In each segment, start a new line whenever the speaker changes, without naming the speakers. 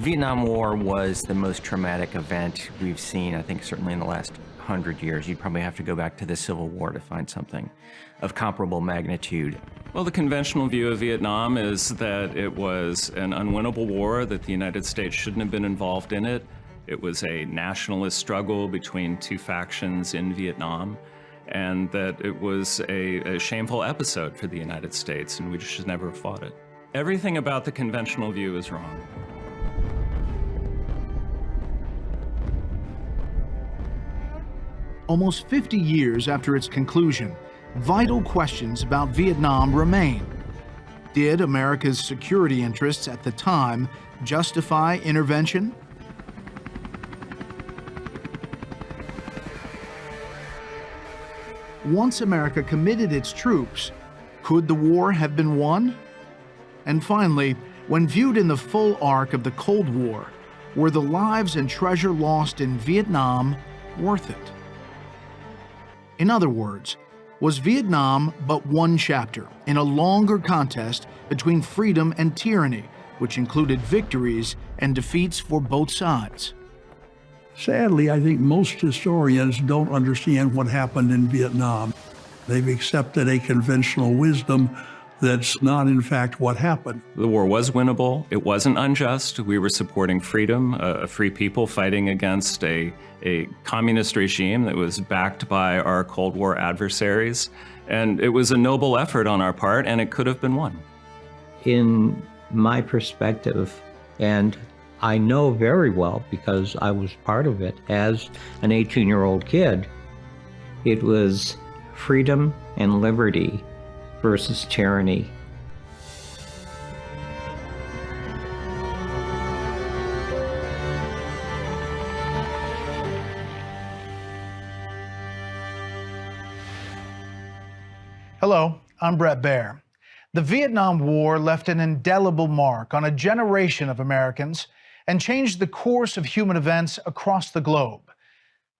Vietnam War was the most traumatic event we've seen, I think, certainly in the last 100 years. You'd probably have to go back to the Civil War to find something of comparable magnitude.
Well, the conventional view of Vietnam is that it was an unwinnable war, that the United States shouldn't have been involved in it. It was a nationalist struggle between two factions in Vietnam, and that it was a shameful episode for the United States, and we just should never have fought it. Everything about the conventional view is wrong.
Almost 50 years after its conclusion, vital questions about Vietnam remain. Did America's security interests at the time justify intervention? Once America committed its troops, could the war have been won? And finally, when viewed in the full arc of the Cold War, were the lives and treasure lost in Vietnam worth it? In other words, was Vietnam but one chapter in a longer contest between freedom and tyranny, which included victories and defeats for both sides?
Sadly, I think most historians don't understand what happened in Vietnam. They've accepted a conventional wisdom that's not, in fact, what happened.
The war was winnable. It wasn't unjust. We were supporting freedom, a free people fighting against a communist regime that was backed by our Cold War adversaries. And it was a noble effort on our part, and it could have been won.
In my perspective, and I know very well because I was part of it as an 18-year-old kid, it was freedom and liberty versus tyranny.
Hello, I'm Brett Baer. The Vietnam War left an indelible mark on a generation of Americans and changed the course of human events across the globe.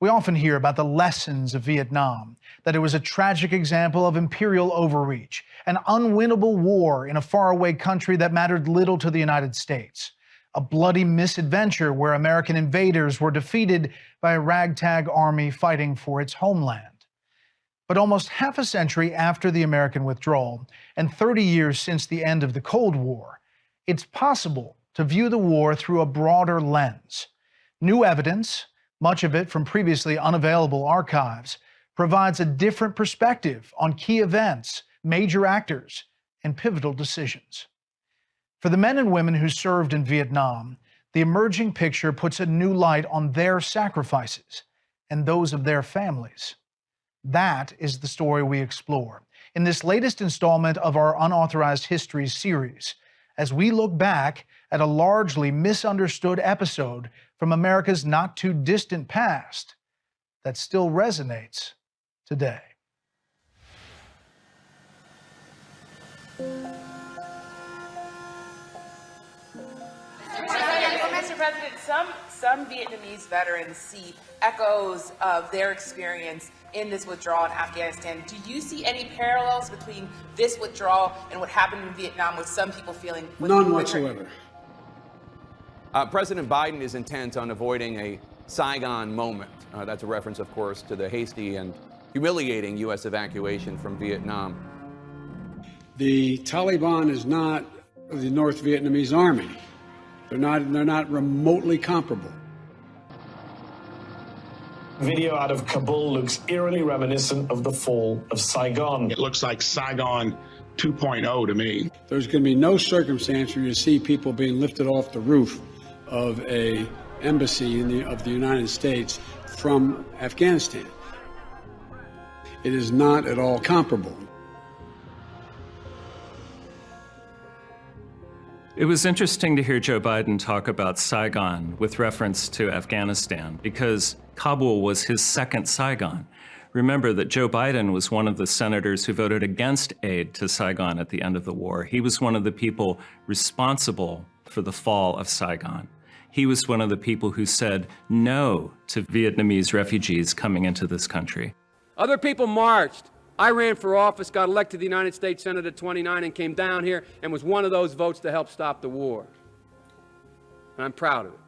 We often hear about the lessons of Vietnam, that it was a tragic example of imperial overreach, an unwinnable war in a faraway country that mattered little to the United States, a bloody misadventure where American invaders were defeated by a ragtag army fighting for its homeland. But almost half a century after the American withdrawal, and 30 years since the end of the Cold War, it's possible to view the war through a broader lens. New evidence, much of it from previously unavailable archives, provides a different perspective on key events, major actors, and pivotal decisions. For the men and women who served in Vietnam, the emerging picture puts a new light on their sacrifices and those of their families. That is the story we explore in this latest installment of our Unauthorized Histories series, as we look back at a largely misunderstood episode from America's not-too-distant past that still resonates today.
Mr. President, some Vietnamese veterans see echoes of their experience in this withdrawal in Afghanistan. Do you see any parallels between this withdrawal and what happened in Vietnam, with some people feeling...
None whatsoever.
President Biden is intent on avoiding a Saigon moment. That's a reference, of course, to the hasty and humiliating U.S. evacuation from Vietnam.
The Taliban is not the North Vietnamese army. They're not remotely comparable.
Video out of Kabul looks eerily reminiscent of the fall of Saigon.
It looks like Saigon 2.0 to me.
There's going to be no circumstance where you see people being lifted off the roof of a embassy of the United States from Afghanistan. It is not at all comparable.
It was interesting to hear Joe Biden talk about Saigon with reference to Afghanistan, because Kabul was his second Saigon. Remember that Joe Biden was one of the senators who voted against aid to Saigon at the end of the war. He was one of the people responsible for the fall of Saigon. He was one of the people who said no to Vietnamese refugees coming into this country.
Other people marched. I ran for office, got elected to the United States Senate at 29, and came down here and was one of those votes to help stop the war. and I'm proud of it.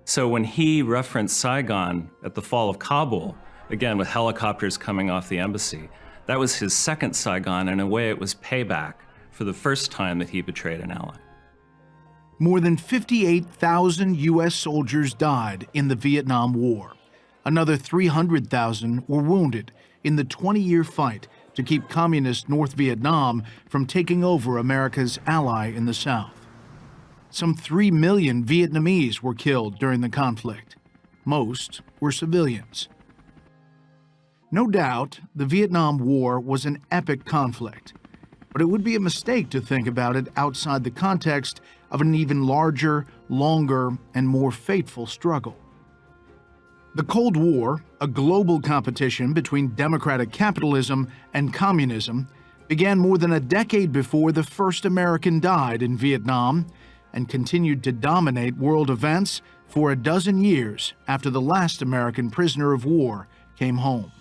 So when he referenced Saigon at the fall of Kabul, again with helicopters coming off the embassy, that was his second Saigon. In a way, it was payback for the first time that he betrayed an ally.
More than 58,000 U.S. soldiers died in the Vietnam War. Another 300,000 were wounded in the 20-year fight to keep communist North Vietnam from taking over America's ally in the South. Some 3 million Vietnamese were killed during the conflict. Most were civilians. No doubt, the Vietnam War was an epic conflict, but it would be a mistake to think about it outside the context of an even larger, longer, and more fateful struggle. The Cold War, a global competition between democratic capitalism and communism, began more than a decade before the first American died in Vietnam and continued to dominate world events for a dozen years after the last American prisoner of war came home.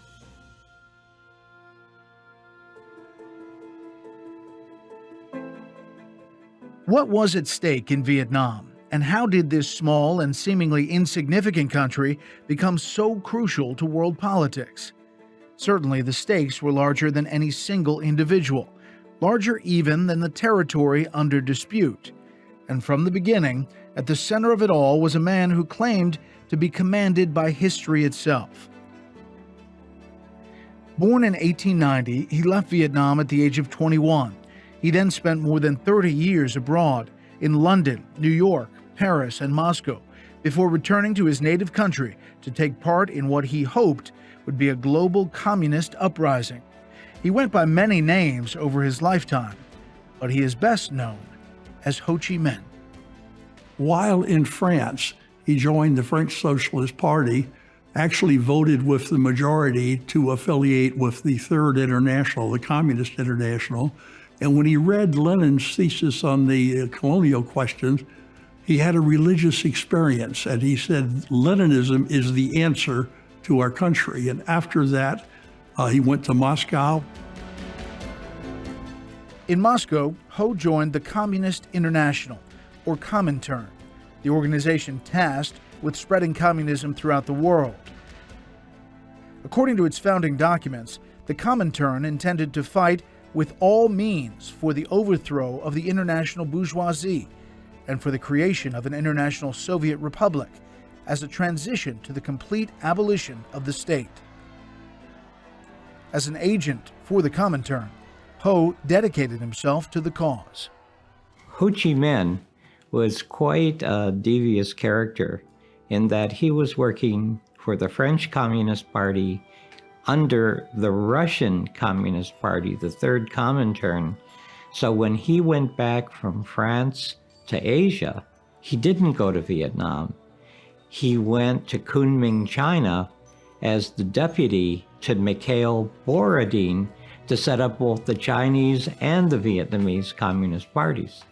What was at stake in Vietnam, and how did this small and seemingly insignificant country become so crucial to world politics? Certainly, the stakes were larger than any single individual, larger even than the territory under dispute. And from the beginning, at the center of it all was a man who claimed to be commanded by history itself. Born in 1890, he left Vietnam at the age of 21. He then spent more than 30 years abroad, in London, New York, Paris, and Moscow, before returning to his native country to take part in what he hoped would be a global communist uprising. He went by many names over his lifetime, but he is best known as Ho Chi Minh.
While in France, he joined the French Socialist Party, actually voted with the majority to affiliate with the Third International, the Communist International. And when he read Lenin's thesis on the colonial questions, he had a religious experience, and he said Leninism is the answer to our country. And after that, he went to Moscow.
In Moscow, Ho joined the Communist International, or Comintern, the organization tasked with spreading communism throughout the world. According to its founding documents, the Comintern intended to fight with all means for the overthrow of the international bourgeoisie and for the creation of an international Soviet republic as a transition to the complete abolition of the state. As an agent for the Comintern, Ho dedicated himself to the cause.
Ho Chi Minh was quite a devious character in that he was working for the French Communist Party under the Russian Communist Party, the Third Comintern. So when he went back from France to Asia, he didn't go to Vietnam. He went to Kunming, China, as the deputy to Mikhail Borodin to set up both the Chinese and the Vietnamese Communist parties.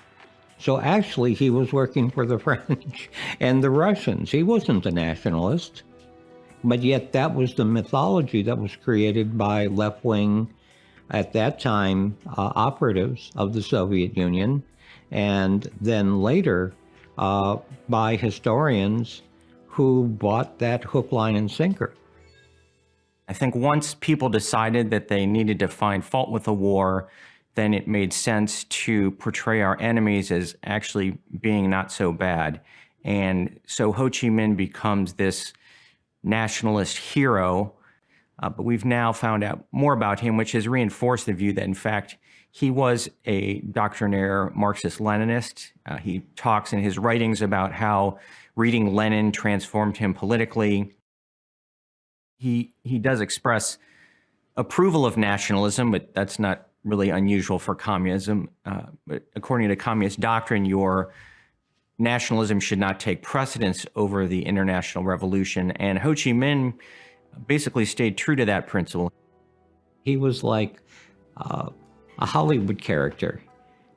So actually, he was working for the French and the Russians. He wasn't a nationalist. But yet that was the mythology that was created by left-wing, at that time, operatives of the Soviet Union, and then later by historians who bought that hook, line, and sinker.
I think once people decided that they needed to find fault with the war, then it made sense to portray our enemies as actually being not so bad. And so Ho Chi Minh becomes this nationalist hero, but we've now found out more about him, which has reinforced the view that, in fact, he was a doctrinaire Marxist-Leninist. He talks in his writings about how reading Lenin transformed him politically. He does express approval of nationalism, but that's not really unusual for communism. But according to communist doctrine, your nationalism should not take precedence over the international revolution. And Ho Chi Minh basically stayed true to that principle.
He was like a Hollywood character.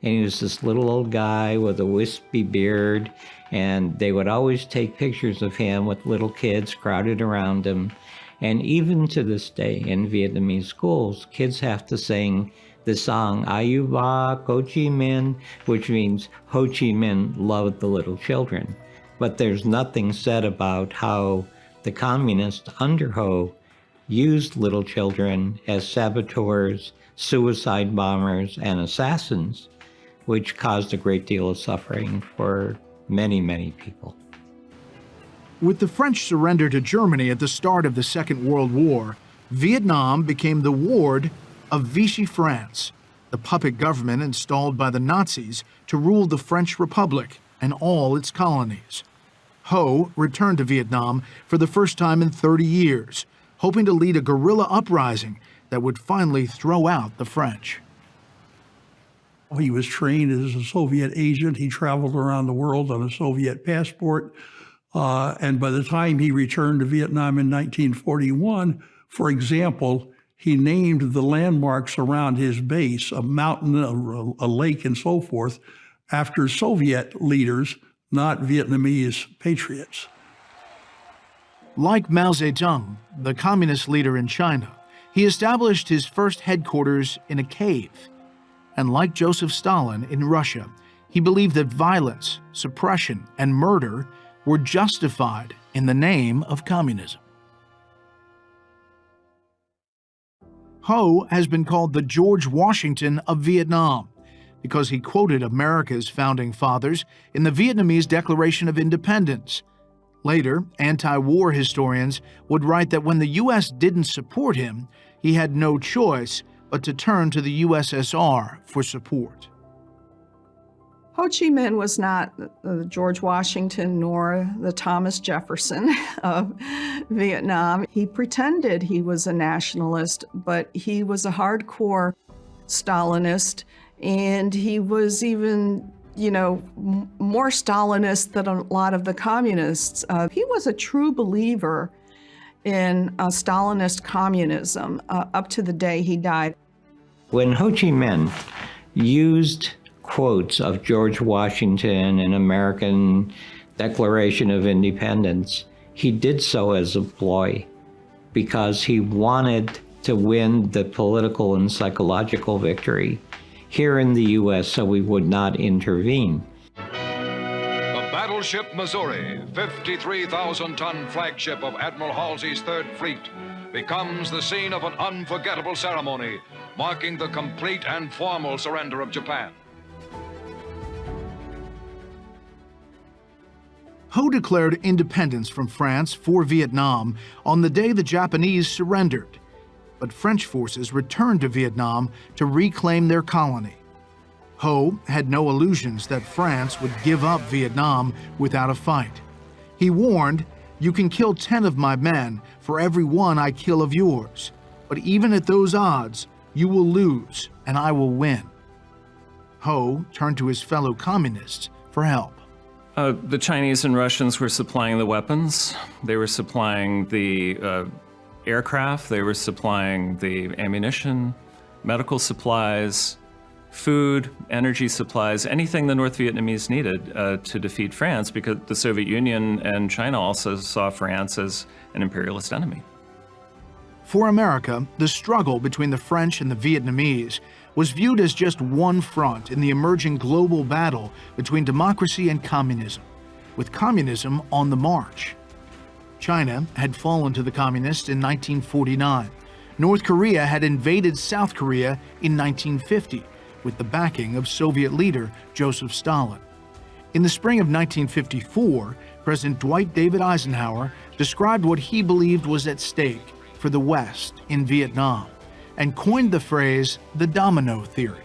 And he was this little old guy with a wispy beard, and they would always take pictures of him with little kids crowded around him. And even to this day in Vietnamese schools, kids have to sing the song Ayu Va Ho Chi Minh, which means Ho Chi Minh loved the little children. But there's nothing said about how the communists under Ho used little children as saboteurs, suicide bombers, and assassins, which caused a great deal of suffering for many, many people.
With the French surrender to Germany at the start of the Second World War, Vietnam became the ward of Vichy France, the puppet government installed by the Nazis to rule the French Republic and all its colonies. Ho returned to Vietnam for the first time in 30 years, hoping to lead a guerrilla uprising that would finally throw out the French.
He was trained as a Soviet agent. He traveled around the world on a Soviet passport. And by the time he returned to Vietnam in 1941, for example, he named the landmarks around his base, a mountain, a lake, and so forth, after Soviet leaders, not Vietnamese patriots.
Like Mao Zedong, the communist leader in China, he established his first headquarters in a cave. And like Joseph Stalin in Russia, he believed that violence, suppression, and murder were justified in the name of communism. Ho has been called the George Washington of Vietnam because he quoted America's founding fathers in the Vietnamese Declaration of Independence. Later, anti-war historians would write that when the U.S. didn't support him, he had no choice but to turn to the USSR for support.
Ho Chi Minh was not the George Washington nor the Thomas Jefferson of Vietnam. He pretended he was a nationalist, but he was a hardcore Stalinist, and he was even, more Stalinist than a lot of the communists. He was a true believer in Stalinist communism up to the day he died.
When Ho Chi Minh used quotes of George Washington and American Declaration of Independence, he did so as a ploy because he wanted to win the political and psychological victory here in the U.S. so we would not intervene.
The battleship Missouri, 53,000-ton flagship of Admiral Halsey's Third Fleet, becomes the scene of an unforgettable ceremony marking the complete and formal surrender of Japan.
Ho declared independence from France for Vietnam on the day the Japanese surrendered, but French forces returned to Vietnam to reclaim their colony. Ho had no illusions that France would give up Vietnam without a fight. He warned, "You can kill 10 of my men for every one I kill of yours, but even at those odds, you will lose and I will win." Ho turned to his fellow communists for help.
The Chinese and Russians were supplying the weapons. They were supplying the aircraft. They were supplying the ammunition, medical supplies, food, energy supplies, anything the North Vietnamese needed to defeat France, because the Soviet Union and China also saw France as an imperialist enemy.
For America, the struggle between the French and the Vietnamese was viewed as just one front in the emerging global battle between democracy and communism, with communism on the march. China had fallen to the communists in 1949. North Korea had invaded South Korea in 1950 with the backing of Soviet leader Joseph Stalin. In the spring of 1954, President Dwight David Eisenhower described what he believed was at stake for the West in Vietnam and coined the phrase the Domino theory.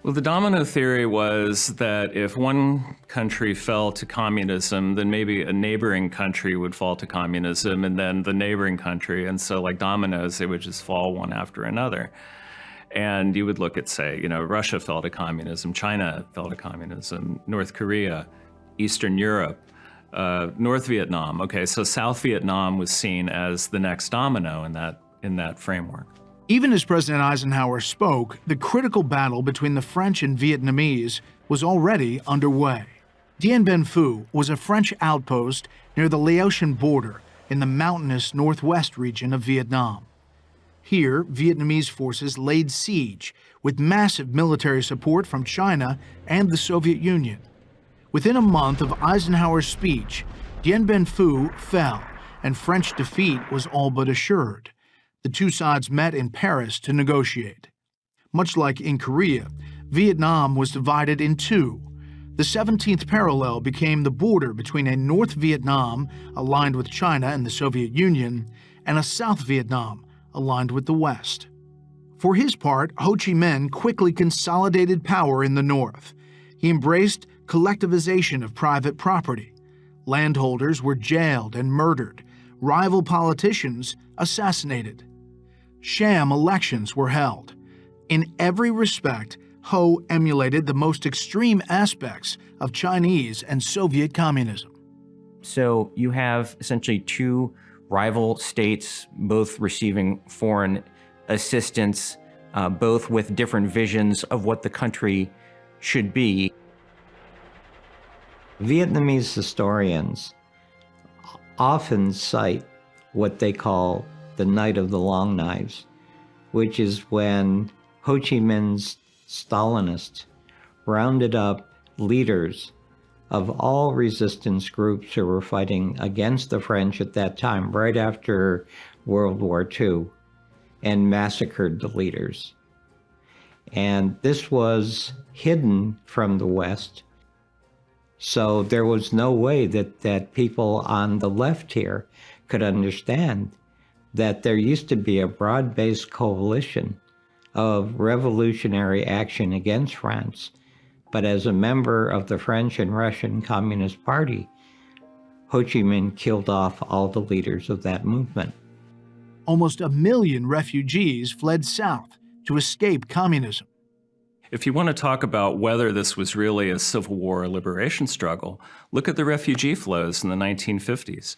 Well, the domino theory was that if one country fell to communism, then maybe a neighboring country would fall to communism, and then the neighboring country. And so like dominoes, they would just fall one after another. And you would look at, say, Russia fell to communism, China fell to communism, North Korea, Eastern Europe, North Vietnam. Okay, so South Vietnam was seen as the next domino in that framework.
Even as President Eisenhower spoke, the critical battle between the French and Vietnamese was already underway. Dien Bien Phu was a French outpost near the Laotian border in the mountainous northwest region of Vietnam. Here, Vietnamese forces laid siege with massive military support from China and the Soviet Union. Within a month of Eisenhower's speech, Dien Bien Phu fell, and French defeat was all but assured. The two sides met in Paris to negotiate. Much like in Korea, Vietnam was divided in two. The 17th parallel became the border between a North Vietnam, aligned with China and the Soviet Union, and a South Vietnam, aligned with the West. For his part, Ho Chi Minh quickly consolidated power in the North. He embraced collectivization of private property. Landholders were jailed and murdered, rival politicians assassinated. Sham elections were held. In every respect, Ho emulated the most extreme aspects of Chinese and Soviet communism.
So you have essentially two rival states, both receiving foreign assistance, both with different visions of what the country should be.
Vietnamese historians often cite what they call the Night of the Long Knives, which is when Ho Chi Minh's Stalinists rounded up leaders of all resistance groups who were fighting against the French at that time, right after World War II, and massacred the leaders. And this was hidden from the West, so there was no way that people on the left here could understand that there used to be a broad-based coalition of revolutionary action against France. But as a member of the French and Russian Communist Party, Ho Chi Minh killed off all the leaders of that movement.
Almost 1 million refugees fled south to escape communism.
If you want to talk about whether this was really a civil war or liberation struggle, look at the refugee flows in the 1950s.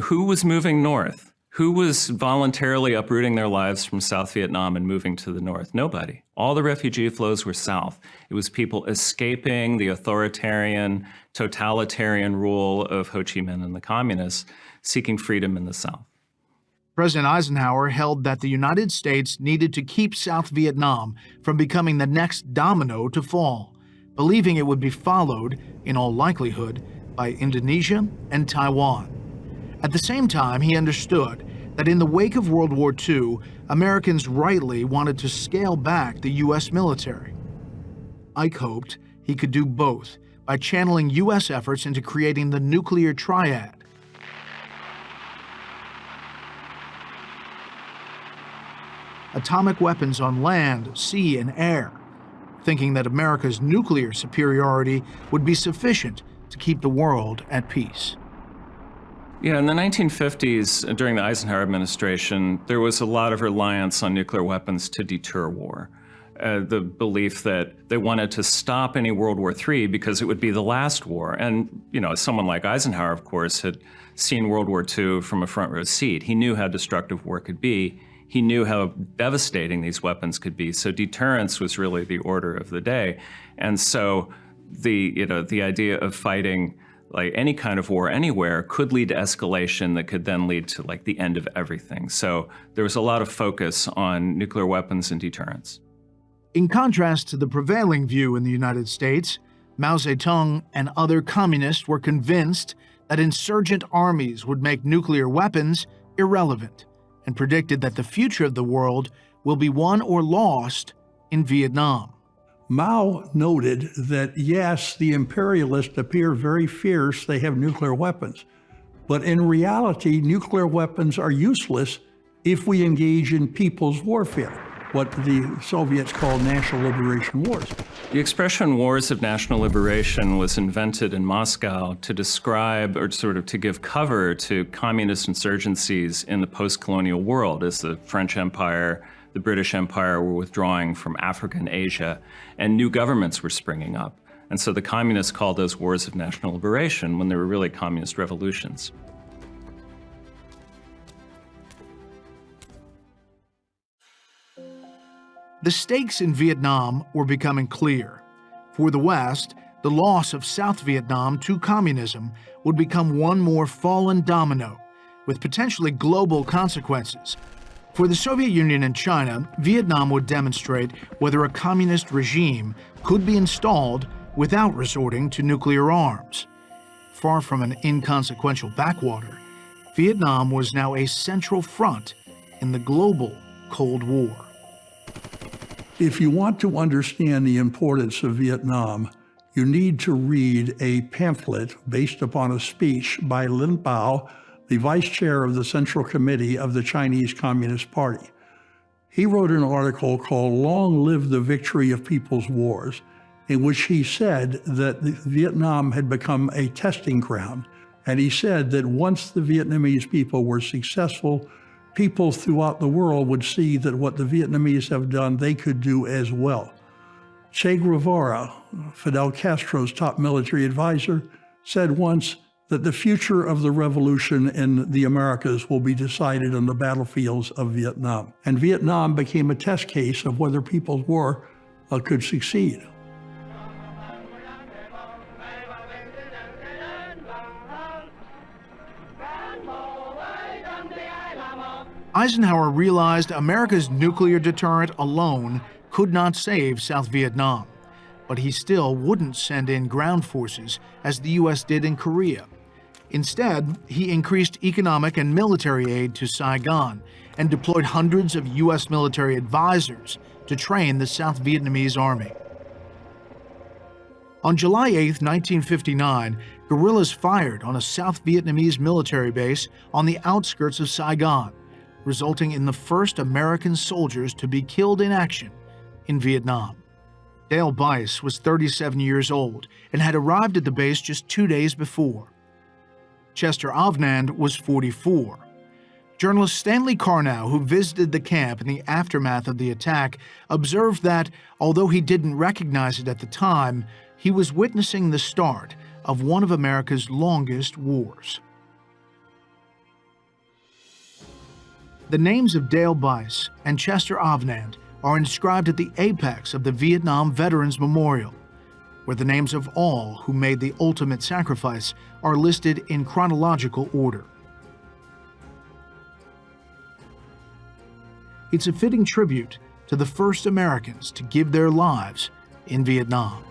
Who was moving north? Who was voluntarily uprooting their lives from South Vietnam and moving to the north? Nobody. All the refugee flows were south. It was people escaping the authoritarian, totalitarian rule of Ho Chi Minh and the communists, seeking freedom in the south.
President Eisenhower held that the United States needed to keep South Vietnam from becoming the next domino to fall, believing it would be followed, in all likelihood, by Indonesia and Taiwan. At the same time, he understood that in the wake of World War II, Americans rightly wanted to scale back the U.S. military. Ike hoped he could do both by channeling U.S. efforts into creating the nuclear triad. Atomic weapons on land, sea, and air, thinking that America's nuclear superiority would be sufficient to keep the world at peace.
Yeah, in the 1950s, during the Eisenhower administration, there was a lot of reliance on nuclear weapons to deter war. The belief that they wanted to stop any World War III because it would be the last war. And, you know, someone like Eisenhower, of course, had seen World War II from a front row seat. He knew how destructive war could be. He knew how devastating these weapons could be. So deterrence was really the order of the day. And so the idea of fighting like any kind of war anywhere could lead to escalation that could then lead to like the end of everything. So there was a lot of focus on nuclear weapons and deterrence.
In contrast to the prevailing view in the United States, Mao Zedong and other communists were convinced that insurgent armies would make nuclear weapons irrelevant, and predicted that the future of the world will be won or lost in Vietnam.
Mao noted that, yes, the imperialists appear very fierce, they have nuclear weapons. But in reality, nuclear weapons are useless if we engage in people's warfare, what the Soviets called national liberation wars.
The expression wars of national liberation was invented in Moscow to describe or sort of to give cover to communist insurgencies in the post-colonial world as the French Empire, the British Empire were withdrawing from Africa and Asia, and new governments were springing up. And so the communists called those wars of national liberation when they were really communist revolutions.
The stakes in Vietnam were becoming clear. For the West, the loss of South Vietnam to communism would become one more fallen domino, with potentially global consequences. For the Soviet Union and China, Vietnam would demonstrate whether a communist regime could be installed without resorting to nuclear arms. Far from an inconsequential backwater, Vietnam was now a central front in the global Cold War.
If you want to understand the importance of Vietnam, you need to read a pamphlet based upon a speech by Lin Biao, the vice chair of the Central Committee of the Chinese Communist Party. He wrote an article called "Long Live the Victory of People's Wars," in which he said that Vietnam had become a testing ground. And he said that once the Vietnamese people were successful, people throughout the world would see that what the Vietnamese have done, they could do as well. Che Guevara, Fidel Castro's top military advisor, said once that the future of the revolution in the Americas will be decided on the battlefields of Vietnam. And Vietnam became a test case of whether people's war could succeed.
Eisenhower realized America's nuclear deterrent alone could not save South Vietnam, but he still wouldn't send in ground forces as the U.S. did in Korea. Instead, he increased economic and military aid to Saigon and deployed hundreds of U.S. military advisors to train the South Vietnamese army. On July 8, 1959, guerrillas fired on a South Vietnamese military base on the outskirts of Saigon, resulting in the first American soldiers to be killed in action in Vietnam. Dale Bice was 37 years old and had arrived at the base just 2 days before. Chester Avnand was 44. Journalist Stanley Carnow, who visited the camp in the aftermath of the attack, observed that, although he didn't recognize it at the time, he was witnessing the start of one of America's longest wars. The names of Dale Bice and Chester Avnand are inscribed at the apex of the Vietnam Veterans Memorial, where the names of all who made the ultimate sacrifice are listed in chronological order. It's a fitting tribute to the first Americans to give their lives in Vietnam.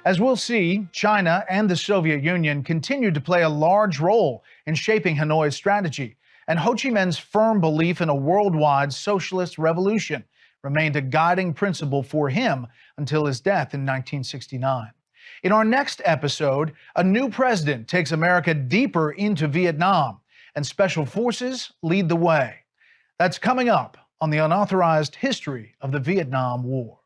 As we'll see, China and the Soviet Union continued to play a large role in shaping Hanoi's strategy, and Ho Chi Minh's firm belief in a worldwide socialist revolution remained a guiding principle for him until his death in 1969. In our next episode, a new president takes America deeper into Vietnam, and special forces lead the way. That's coming up on the Unauthorized History of the Vietnam War.